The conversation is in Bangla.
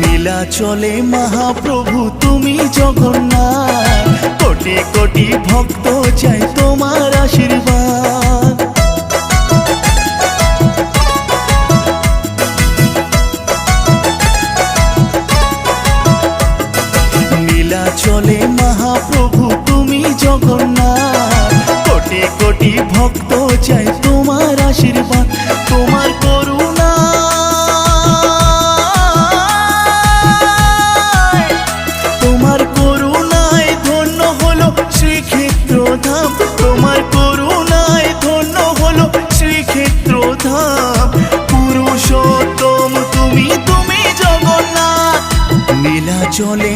নীলাচলে মহাপ্রভু তুমি জগন্নাথ, কোটি কোটি ভক্ত চাই তোমার আশীর্বাদ। নীলাচলে মহাপ্রভু তুমি জগন্নাথ, কোটি কোটি ভক্ত চাই তোমার আশীর্বাদ। তোমার করুণা ধন্য হলো শ্রীক্ষেত্র ধাম, তোমার করুণায় ধন্য হলো শ্রীক্ষেত্র ধাম। পুরুষোত্তম তুমি তুমি জগন্নাথ, নীলাচলে